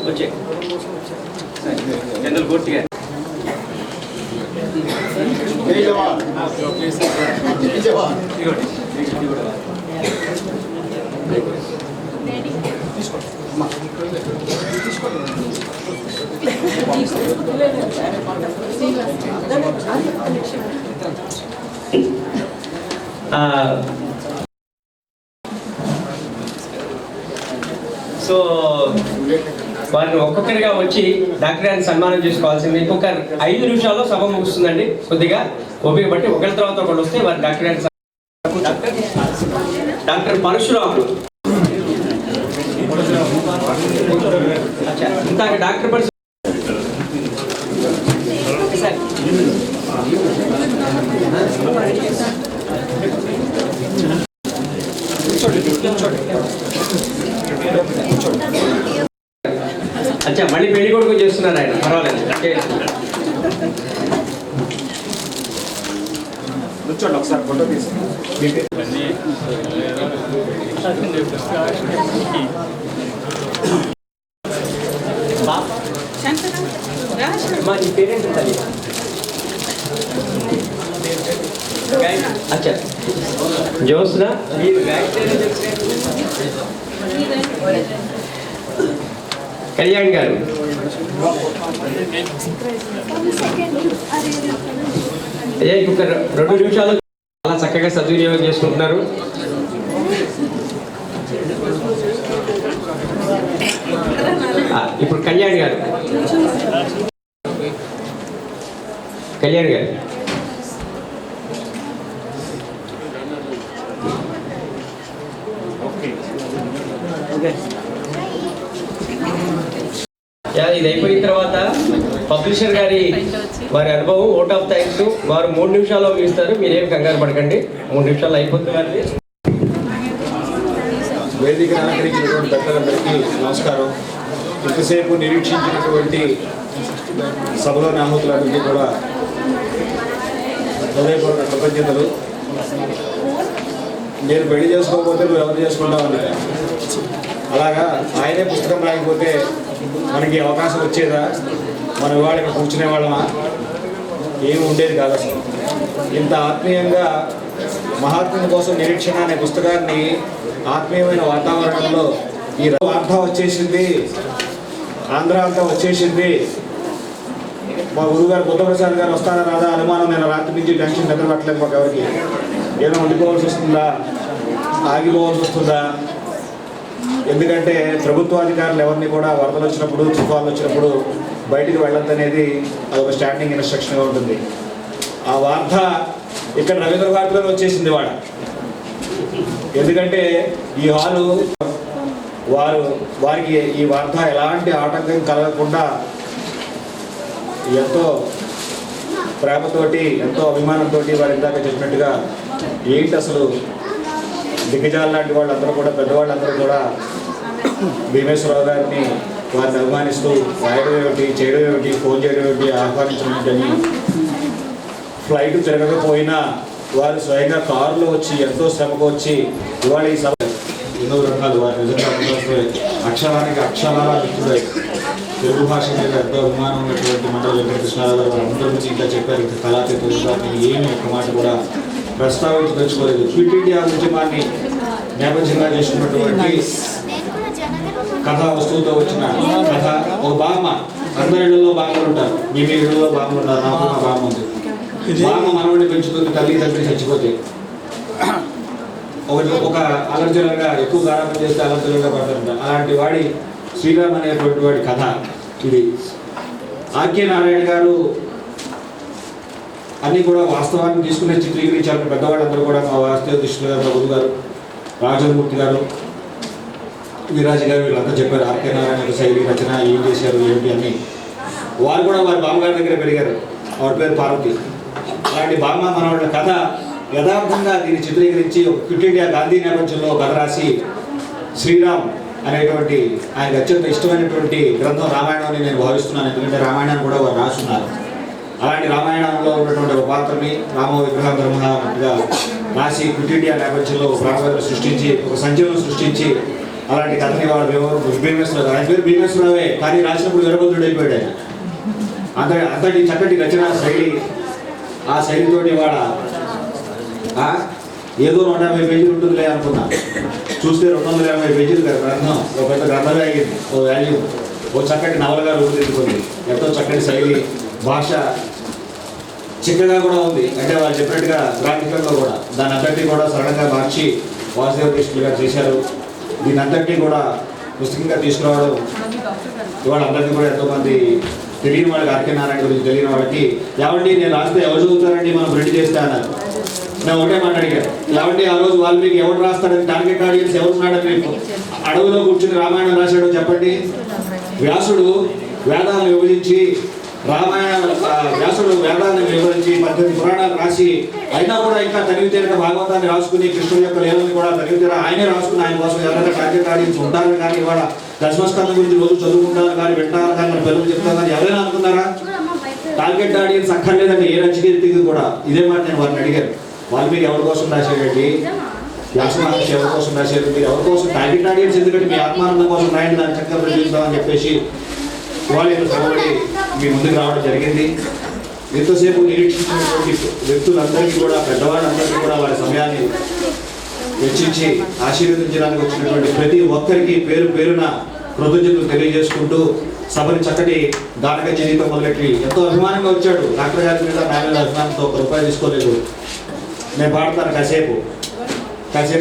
వచ్చే general కోర్టుగా so వారిని ఒక్కొక్కరిగా వచ్చి డాక్టర్ గారిని సన్మానం చేసుకోవాల్సింది. ఇంకొక 5 నిమిషాల్లో సభ ముగుస్తుందండి. కొద్దిగా ఓపిక బట్టి ఒకరి తర్వాత ఒకళ్ళు వస్తే వారి డాక్టర్ గారిని డాక్టర్ పరశురాములు ఇంత డాక్టర్ పరశు అచ్చా మళ్ళీ పెళ్లి కొడుకు చేస్తున్నారు ఆయన, పర్వాలేదు. కూర్చోండి ఒకసారి ఫోటో తీసుకుని. అచ్చా జోస్నా కళ్యాణ్ గారు ఇంకొక 2 నిమిషాలు చాలా చక్కగా సద్వినియోగం చేసుకుంటున్నారు. ఇప్పుడు కళ్యాణ్ గారు ఇది అయిపోయిన తర్వాత పబ్లిషర్ గారి వారి అనుభవం ఓట్ ఆఫ్ థ్యాంక్స్ వారు 3 నిమిషాల్లో ముగిస్తారు. మీరేం కంగారు పడకండి, 3 నిమిషాలు అయిపోతుంది. వేదిక అలంకరించినటువంటి పెద్దలందరికీ నమస్కారం. ఇంతసేపు నిరీక్షించినటువంటి సభలోని ఆహుతులందరికీ కూడా హృదయపూర్వక కృతజ్ఞతలు. నేను పెళ్లి చేసుకోకపోతే నువ్వు ఎవరు చేసుకుంటామని, అలాగా ఆయనే పుస్తకం రాకపోతే మనకి అవకాశం వచ్చేదా? మనం ఇవాళ ఇక్కడ కూర్చునే వాళ్ళమా? ఏమి ఉండేది కాదు అసలు. ఇంత ఆత్మీయంగా మహాత్ముని కోసం నిరీక్షణ అనే పుస్తకాన్ని ఆత్మీయమైన వాతావరణంలో ఈ వార్త వచ్చేసింది, ఆంధ్ర అంతా వచ్చేసింది. మా గురుగారు బుద్ధప్రసాద్ గారు వస్తారా రాదా అనుమానం. నేను రాత్రి నుంచి టెన్షన్ నిద్ర పట్టలేదు. మాకు ఎవరికి ఏమైనా ఉండిపోవాల్సి వస్తుందా, ఆగిపోవాల్సి వస్తుందా? ఎందుకంటే ప్రభుత్వాధికారులు ఎవరిని కూడా వరదలు వచ్చినప్పుడు, తుఫాన్లు వచ్చినప్పుడు బయటికి వెళ్ళొద్దనేది అదొక స్టాండింగ్ ఇన్స్ట్రక్షన్గా ఉంటుంది. ఆ వార్త ఇక్కడ రవీంద్ర భారతిలో వచ్చేసింది వాడ. ఎందుకంటే ఈ హాలు వారికి ఈ వార్త ఎలాంటి ఆటంకం కలగకుండా ఎంతో ప్రేమతోటి, ఎంతో అభిమానంతో వారు ఇందాక చెప్పినట్టుగా ఏంటి అసలు దిగ్గజాలు లాంటి వాళ్ళందరూ కూడా, పెద్దవాళ్ళందరూ కూడా భీమేశ్వరరావు గారిని వారిని అభిమానిస్తూ రాయడం ఏమిటి, చేయడం ఏమిటి, ఫోన్ చేయడం ఏమిటి, ఆహ్వానించడం ఏమిటని, ఫ్లైట్ జరగకపోయినా వారు స్వయంగా కారులో వచ్చి ఎంతో శ్రమకు వచ్చి ఇవాళ ఈ సభ ఎన్నో రకాలు వారి నిజంగా అక్షరానికి అక్షరాల మిత్రుడై తెలుగు భాష మీద ఎంతో అభిమానం ఉన్నటువంటి మండలి వెంకటకృష్ణారావు గారు అందరి నుంచి ఇంకా చెప్పారు. ఇంకా కళాతీతులు దాన్ని ఏమి ఒక్క మాట కూడా ప్రస్తావించదలుచుకోలేదు. క్విట్ ఇండియా ఉద్యమాన్ని నేపథ్యంగా చేసుకున్నటువంటి కథా వస్తువుతో వచ్చిన కథ. ఒక బామ్మ, అందరి ఇళ్లలో బామ్మలు ఉంటారు, మీ ఇళ్లలో బామ్మలు ఉన్నారు, నాకు మా బామ్మ ఉంది. బామ్మ మనవడిని పెంచుతుంది, తల్లి తండ్రి చచ్చిపోతే ఒక అలర్జనగా ఎక్కువ గారాబం చేస్తే అలర్జనగా పడతారంట. అలాంటి వాడి శ్రీరామ్ అనేటువంటి వాడి కథ ఇది. ఆర్కే నారాయణ గారు అన్నీ కూడా వాస్తవాన్ని తీసుకునే చిత్రీకరించారు. పెద్దవాళ్ళందరూ కూడా మా వాస్తవ దృష్టిలో గారు, గురు గారు, రాజమూర్తి గారు, విరాజ్ గారు వీళ్ళంతా చెప్పారు. ఆర్కే నారాయణ శైలి రచన ఏం చేశారు ఏమిటి అని. వారు కూడా వారి బామ్మగారి దగ్గర పెరిగారు. ఆవిడ పేరు పార్వతి. అలాంటి బామ్మ మనవాళ్ళ కథ యథార్థంగా దీన్ని చిత్రీకరించి ఒక క్విట్ ఇండియా గాంధీ నేపథ్యంలో కథ రాసి శ్రీరామ్ అనేటువంటి ఆయనకు అత్యంత ఇష్టమైనటువంటి గ్రంథం రామాయణం అని నేను భావిస్తున్నాను. ఎందుకంటే రామాయణాన్ని కూడా వారు రాస్తున్నారు. అలాంటి రామాయణంలో ఉన్నటువంటి ఒక పాత్రని రామ విగ్రహ బ్రహ్మగా రాసి క్విట్ ఇండియా నేపథ్యంలో ఒక ప్రాంతాలను సృష్టించి ఒక సంచలనం సృష్టించి అలాంటి కథని వాడు భీమేశ్వరరావు, ఆయన పేరు భీమేశ్వరరావే, కానీ రాసినప్పుడు వీరభద్రుడు అయిపోయాడు ఆయన. అంతటి చక్కటి రచనా శైలి, ఆ శైలితోటి వాడ ఏదో 150 పేజీలు ఉంటుందిలే అనుకున్నా, చూస్తే 250 పేజీలు గ్రంథం, ఒక పెద్ద గ్రంథమే అయ్యింది. ఓ వాల్యూ, ఓ చక్కటి నవలగా రూపుదిద్దుకుంది. ఎంతో చక్కటి శైలి, భాష చిక్కగా కూడా ఉంది. అంటే వాళ్ళు చెప్పినట్టుగా గ్రాఫికల్లో కూడా దాని అంతటినీ కూడా సరళంగా మార్చి వాసుదేవ కృష్ణులు గారు చేశారు. దీని అంతటినీ కూడా పుస్తకంగా తీసుకురావడం ఇవాళ అందరికీ కూడా ఎంతోమంది తెలియని వాళ్ళకి, ఆర్కే నారాయణ గురించి తెలియని వాళ్ళకి, ఏమండి నేను రాస్తే ఎవరు చదువుతారండి మనం ప్రింట్ చేస్తే అన్నారు. నేను ఒకటే మాట అడిగాను, ఏమండి ఆ రోజు వాల్మీకి ఎవరు రాస్తాడని, టార్గెట్ ఆడియన్స్ ఎవరున్నాడని మీకు అడవిలో కూర్చుని రామాయణం రాశాడో చెప్పండి. వ్యాసుడు వేదాలను విభజించి వ్యాసుడు వేదాలను వివరించి 18 పురాణాలు రాసి అయినా కూడా ఇంకా తనివి తీరక భాగవతాన్ని రాసుకుని కృష్ణుడి యొక్క లీలని కూడా తనివి తీర ఆయనే రాసుకుని ఆయన కోసం ఎవరైనా టార్గెట్ ఆడియన్స్ ఉంటారని కానీ ఇవాళ దశమస్కంధం గురించి రోజు చదువుకుంటారు కానీ వింటారు కానీ మన పిల్లలు చెప్తారు కానీ ఎవరైనా అనుకున్నారా? టార్గెట్ ఆడియన్స్ అక్కర్లేదండి ఏ రచయితకి కూడా. ఇదే మాట నేను వారిని అడిగాను, వాల్మీకి ఎవరి కోసం రాసేటండి, వ్యాస మహర్షి ఎవరి కోసం రాశారు, మీరు ఎవరి కోసం టార్గెట్ ఆడియన్స్ ఎందుకంటే మీ ఆత్మానందం కోసం రాయండి, దాన్ని చక్కగా ప్రచురిస్తామని చెప్పేసి ఇవాళ శ్రమపడి మీ ముందుకు రావడం జరిగింది. ఎంతోసేపు నిరీక్షించినటువంటి వ్యక్తులందరికీ కూడా, పెద్దవాళ్ళందరికీ కూడా వారి సమయాన్ని వెచ్చించి ఆశీర్వదించడానికి వచ్చినటువంటి ప్రతి ఒక్కరికి పేరు పేరున కృతజ్ఞతలు తెలియజేసుకుంటూ సభని చక్కటి గానక జీవితం మొదలెట్టి ఎంతో అభిమానంగా వచ్చాడు. డాక్టర్ గారి మీద నా మీద అభిమానంతో ₹1 తీసుకోలేదు. నేను పాడతాను కాసేపు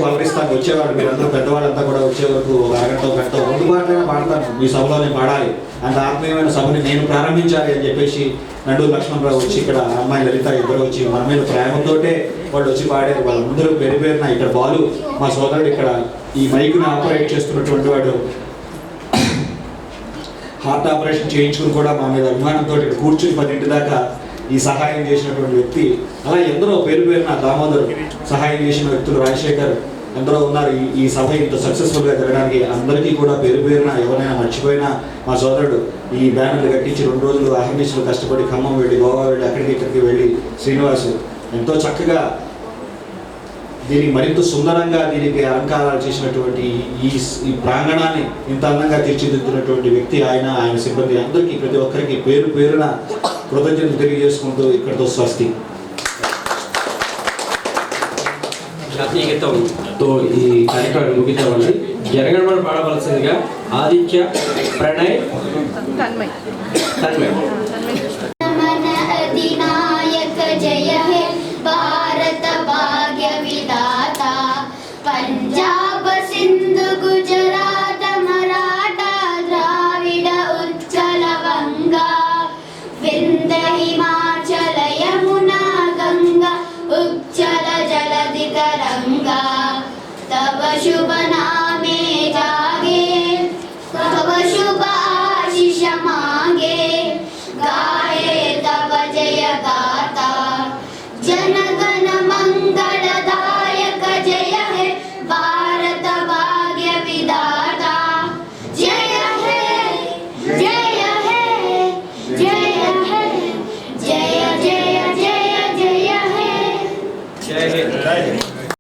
అలరిస్తాను, వచ్చేవాడు మీరందరూ పెద్దవాళ్ళంతా కూడా వచ్చే వరకు ఒక అరగంట గంట 2 పాటలైనా పాడతాను, మీ సభలో నేను పాడాలి, అంత ఆత్మీయమైన సభని నేను ప్రారంభించాలి అని చెప్పేసి నండూరు లక్ష్మణరావు వచ్చి, ఇక్కడ అమ్మాయి లలిత ఇద్దరు వచ్చి మన మీద ప్రేమతోటే వాళ్ళు వచ్చి పాడారు. వాళ్ళందరూ పేరున ఇక్కడ బాలు మా సోదరుడు ఇక్కడ ఈ మైక్ని ఆపరేట్ చేస్తున్నటువంటి వాడు హార్ట్ ఆపరేషన్ చేయించుకుని కూడా మా మీద అభిమానంతో ఇక్కడ కూర్చుని 10 దాకా ఈ సహాయం చేసినటువంటి వ్యక్తి. అలా ఎందరో పేరున దామోదర్ సహాయం చేసిన వ్యక్తులు, రాజశేఖర్ ఎందరో ఉన్నారు. ఈ సభ ఇంత సక్సెస్ఫుల్గా జరగడానికి అందరికీ కూడా పేరున ఎవరైనా మర్చిపోయినా మా సోదరుడు ఈ బ్యానర్లు కట్టించి 2 రోజులు అహర్నిశలు కష్టపడి ఖమ్మం వెళ్ళి, గోవా వెళ్ళి, ఇక్కడికి వెళ్ళి శ్రీనివాసు ఎంతో చక్కగా దీనికి మరింత సుందరంగా దీనికి అలంకారాలు చేసినటువంటి ఈ ప్రాంగణాన్ని ఇంత అందంగా తీర్చిదిద్దినటువంటి వ్యక్తి ఆయన సిబ్బంది అందరికీ ప్రతి ఒక్కరికి పేరున కృతజ్ఞతలు తెలియజేసుకుంటూ ఇక్కడితో స్వస్తి. జాతీయ గీతంతో ఈ కార్యక్రమాన్ని ముగిద్దామండి. జనగణమన పాడవలసిందిగా ఆదిత్య, ప్రణయ్, తన్మయ్